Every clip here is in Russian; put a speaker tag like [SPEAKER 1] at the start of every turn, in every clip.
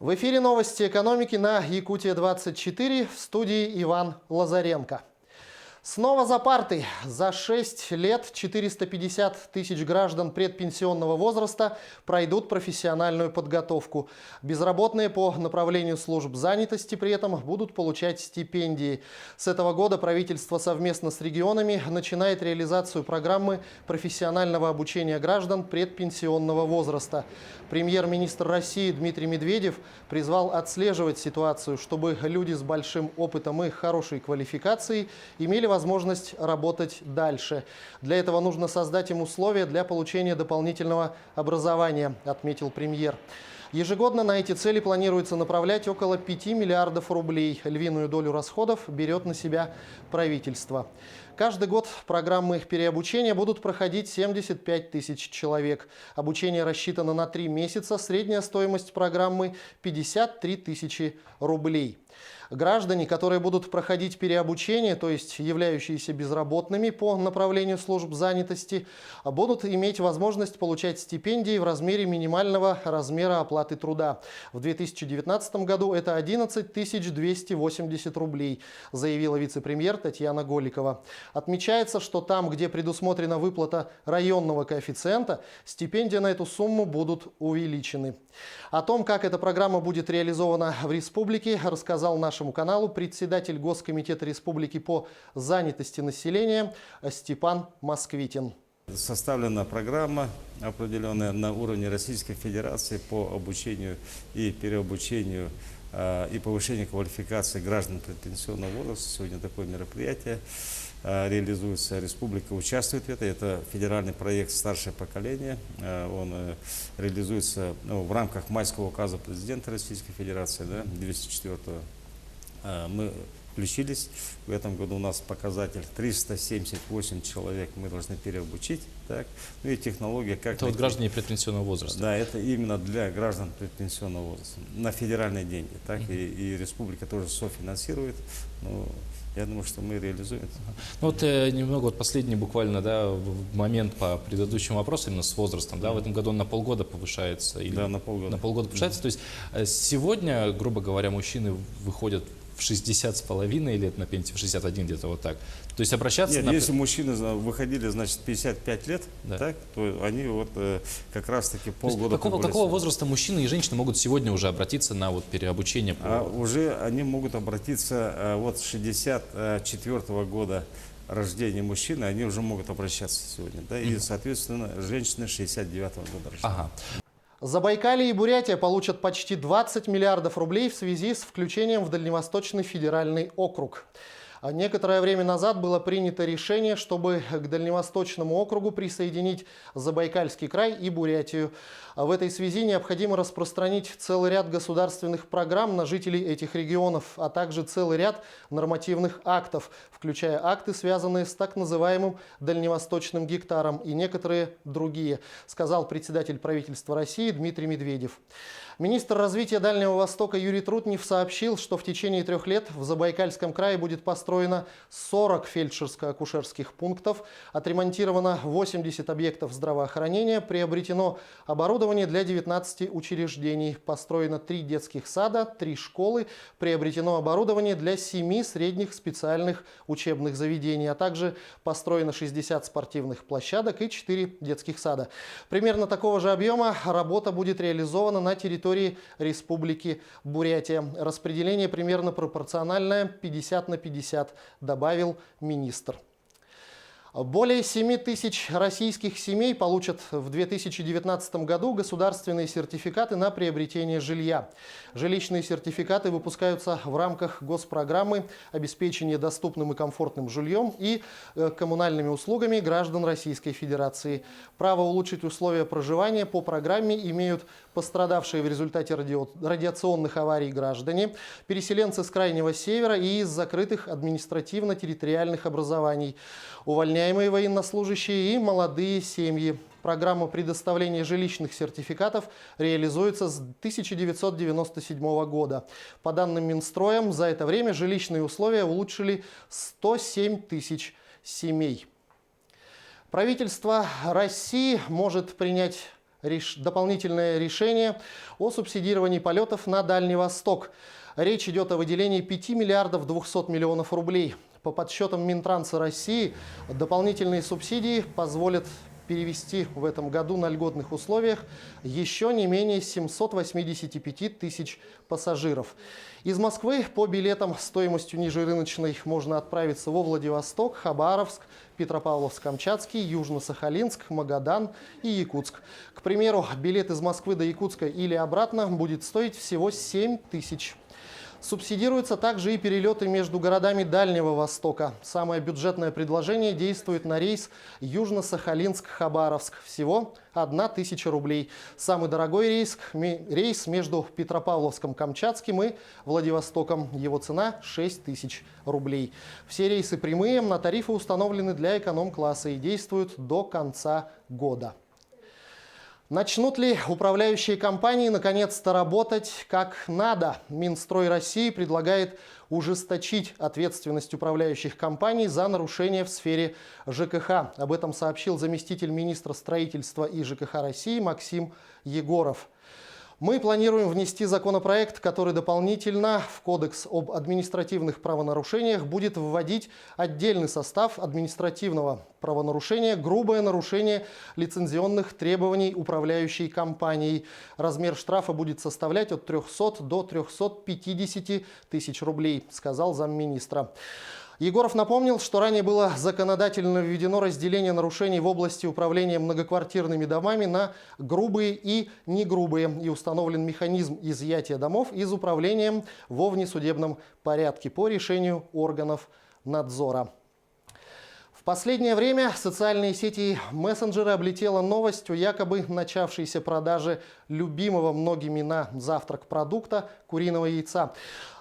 [SPEAKER 1] В эфире новости экономики на Якутия-24, в студии Иван Лазаренко. Снова за партой. За 6 лет 450 тысяч граждан предпенсионного возраста пройдут профессиональную подготовку. Безработные по направлению служб занятости при этом будут получать стипендии. С этого года правительство совместно с регионами начинает реализацию программы профессионального обучения граждан предпенсионного возраста. Премьер-министр России Дмитрий Медведев призвал отслеживать ситуацию, чтобы люди с большим опытом и хорошей квалификацией имели возможность работать дальше. Для этого нужно создать им условия для получения дополнительного образования, отметил премьер. Ежегодно на эти цели планируется направлять около 5 миллиардов рублей. Львиную долю расходов берет на себя правительство. Каждый год программы переобучения будут проходить 75 тысяч человек. Обучение рассчитано на 3 месяца. Средняя стоимость программы – 53 тысячи рублей. Граждане, которые будут проходить переобучение, то есть являющиеся безработными по направлению служб занятости, будут иметь возможность получать стипендии в размере минимального размера оплаты труда. В 2019 году это 11 280 рублей, заявила вице-премьер Татьяна Голикова. Отмечается, что там, где предусмотрена выплата районного коэффициента, стипендии на эту сумму будут увеличены. О том, как эта программа будет реализована в республике, рассказал нашему каналу председатель Госкомитета Республики по занятости населения Степан Москвитин.
[SPEAKER 2] Составлена программа, определенная на уровне Российской Федерации по обучению и переобучению и повышению квалификации граждан предпенсионного возраста. Сегодня такое мероприятие реализуется, республика участвует в этом. Это федеральный проект «Старшее поколение». Он реализуется в рамках майского указа президента Российской Федерации, 204-го. Мы включились. В этом году у нас показатель 378 человек мы должны переобучить. Так. Ну и технология как...
[SPEAKER 3] Это вот граждане предпенсионного возраста.
[SPEAKER 2] Да, это именно для граждан предпенсионного возраста. На федеральные деньги. Так. И республика тоже софинансирует. Но я думаю, что мы реализуем это.
[SPEAKER 3] Ну вот немного последний буквально момент по предыдущему вопросу, именно с возрастом. В этом году он на полгода повышается. Или
[SPEAKER 2] да, на полгода.
[SPEAKER 3] На полгода повышается. То есть сегодня, грубо говоря, мужчины выходят в 60,5 лет на пенсию, в 61 где-то вот так. То есть обращаться...
[SPEAKER 2] Нет, если мужчины выходили, значит, 55 лет, да, так, то они вот как раз-таки полгода...
[SPEAKER 3] Какого возраста мужчины и женщины могут сегодня уже обратиться на вот переобучение?
[SPEAKER 2] Уже они могут обратиться вот с 64-го года рождения мужчины, они уже могут обращаться сегодня. Да, и, соответственно, женщины 69-го года рождения.
[SPEAKER 3] Ага.
[SPEAKER 1] Забайкалье и Бурятия получат почти 20 миллиардов рублей в связи с включением в Дальневосточный федеральный округ. Некоторое время назад было принято решение, чтобы к Дальневосточному округу присоединить Забайкальский край и Бурятию. В этой связи необходимо распространить целый ряд государственных программ на жителей этих регионов, а также целый ряд нормативных актов, включая акты, связанные с так называемым Дальневосточным гектаром и некоторые другие, сказал председатель правительства России Дмитрий Медведев. Министр развития Дальнего Востока Юрий Трутнев сообщил, что в течение 3 лет в Забайкальском крае будет построено 40 фельдшерско-акушерских пунктов, отремонтировано 80 объектов здравоохранения, приобретено оборудование для 19 учреждений, построено 3 детских сада, 3 школы, приобретено оборудование для 7 средних специальных учебных заведений, а также построено 60 спортивных площадок и 4 детских сада. Примерно такого же объема работа будет реализована на территории Республики Бурятия. Распределение примерно пропорциональное 50 на 50, добавил министр. Более 7 тысяч российских семей получат в 2019 году государственные сертификаты на приобретение жилья. Жилищные сертификаты выпускаются в рамках госпрограммы обеспечения доступным и комфортным жильем и коммунальными услугами граждан Российской Федерации. Право улучшить условия проживания по программе имеют пострадавшие в результате радиационных аварий граждане, переселенцы с Крайнего Севера и из закрытых административно-территориальных образований, увольняемые военнослужащие и молодые семьи. Программа предоставления жилищных сертификатов реализуется с 1997 года. По данным Минстроя, за это время жилищные условия улучшили 107 тысяч семей. Правительство России может принять дополнительное решение о субсидировании полетов на Дальний Восток. Речь идет о выделении 5 миллиардов 200 миллионов рублей. По подсчетам Минтранса России, дополнительные субсидии позволят перевести в этом году на льготных условиях еще не менее 785 тысяч пассажиров. Из Москвы по билетам стоимостью ниже рыночной можно отправиться во Владивосток, Хабаровск, Петропавловск-Камчатский, Южно-Сахалинск, Магадан и Якутск. К примеру, билет из Москвы до Якутска или обратно будет стоить всего 7 тысяч. Субсидируются также и перелеты между городами Дальнего Востока. Самое бюджетное предложение действует на рейс Южно-Сахалинск-Хабаровск. Всего 1000 рублей. Самый дорогой рейс между Петропавловском-Камчатским и Владивостоком. Его цена 6000 рублей. Все рейсы прямые, на тарифы установлены для эконом-класса и действуют до конца года. Начнут ли управляющие компании наконец-то работать как надо? Минстрой России предлагает ужесточить ответственность управляющих компаний за нарушения в сфере ЖКХ. Об этом сообщил заместитель министра строительства и ЖКХ России Максим Егоров. Мы планируем внести законопроект, который дополнительно в Кодекс об административных правонарушениях будет вводить отдельный состав административного правонарушения «Грубое нарушение лицензионных требований управляющей компанией». Размер штрафа будет составлять от 300 до 350 тысяч рублей, сказал замминистра. Егоров напомнил, что ранее было законодательно введено разделение нарушений в области управления многоквартирными домами на грубые и негрубые, и установлен механизм изъятия домов из управления во внесудебном порядке по решению органов надзора. В последнее время социальные сети и мессенджеры облетела новость о якобы начавшейся продаже любимого многими на завтрак продукта куриного яйца.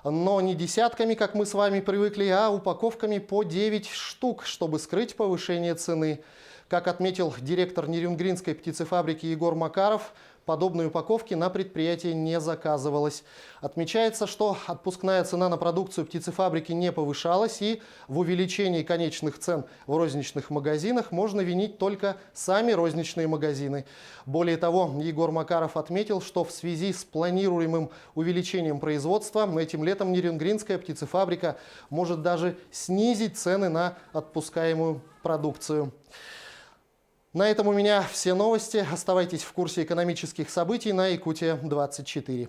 [SPEAKER 1] Но не десятками, как мы с вами привыкли, а упаковками по 9 штук, чтобы скрыть повышение цены. Как отметил директор Нерюнгринской птицефабрики Егор Макаров, подобной упаковки на предприятии не заказывалось. Отмечается, что отпускная цена на продукцию птицефабрики не повышалась, и в увеличении конечных цен в розничных магазинах можно винить только сами розничные магазины. Более того, Егор Макаров отметил, что в связи с планируемым увеличением производства этим летом Нерюнгринская птицефабрика может даже снизить цены на отпускаемую продукцию. На этом у меня все новости. Оставайтесь в курсе экономических событий на Якутия 24.